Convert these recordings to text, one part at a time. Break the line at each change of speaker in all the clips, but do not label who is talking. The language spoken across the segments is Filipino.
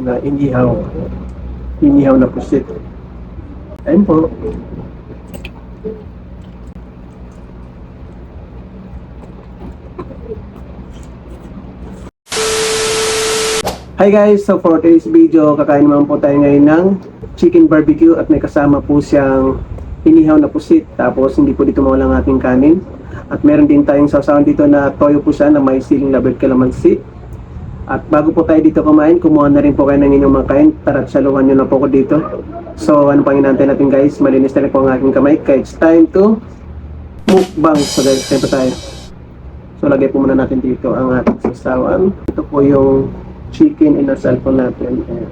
na inihaw na pusit. Ayun po. Hi guys! So for today's video, kakain naman po tayo ngayon ng chicken barbecue at may kasama po siyang inihaw na pusit. Tapos hindi po dito mawala ang ating kanin. At meron din tayong sasawan dito na toyo po siya na may siling labad kalamansi. At bago po tayo dito kumain, kumuha na rin po kayo ng inyong mga kain. Tara't saluhan nyo na po ko dito. So ano pang inaantay natin guys, malinis na rin po ang aking kamay. Kaya it's time to mukbang. So guys, time po tayo. So lagay po muna natin dito ang ating sasawan. Ito po yung chicken inasal po natin. Ayan.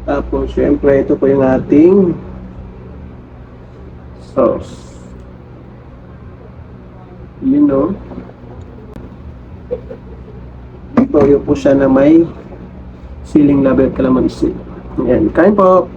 Tapos syempre ito po yung ating sauce. You know. Toyo po siya na may siling label kalamansi. Ayan. Kain po.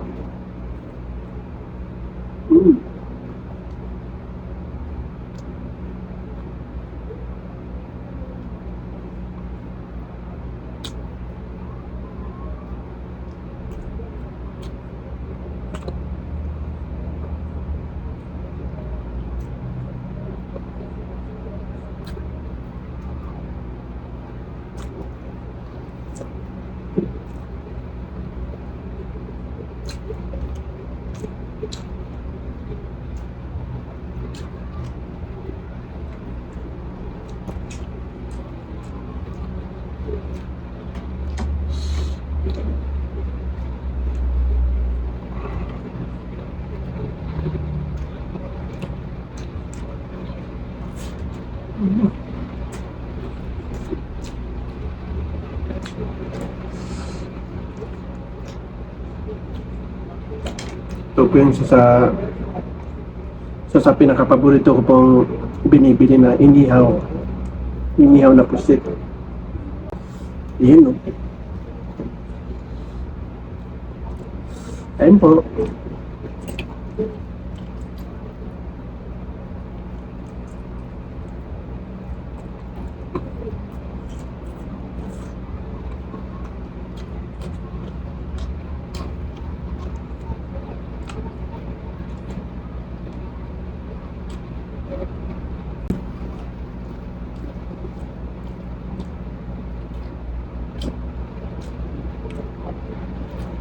Ito po yung sa pinakapaborito ko pong binibili na inihaw na pusit. Yan, no? Ayun po.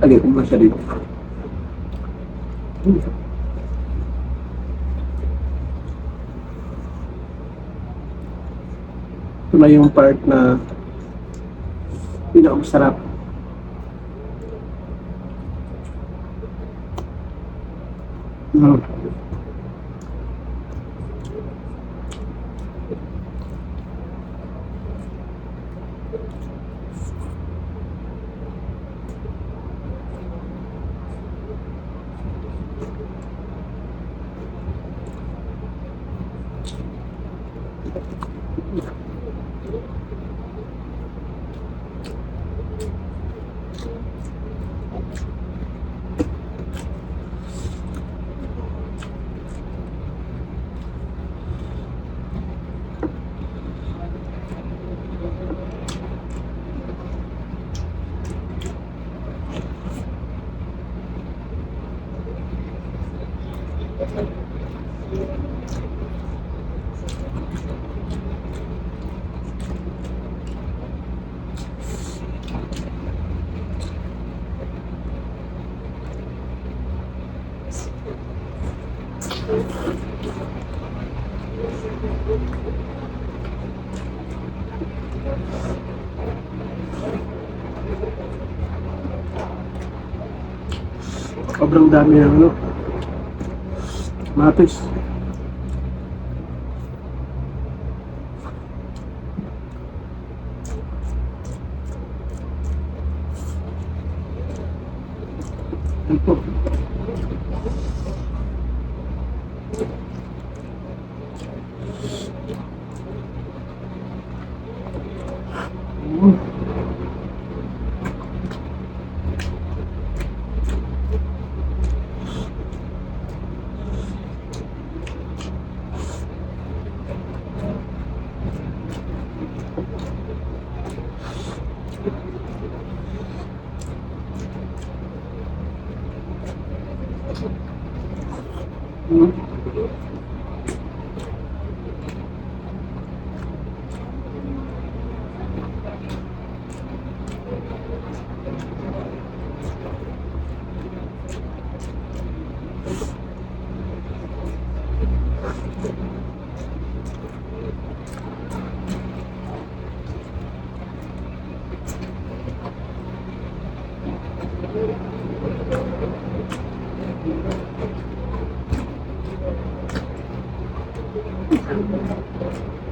Lagay ko nga siya dito. Ito na yung part na pinakamasarap. Sobrang dami ng matis. Ito. Sarap.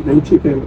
Ng chicken.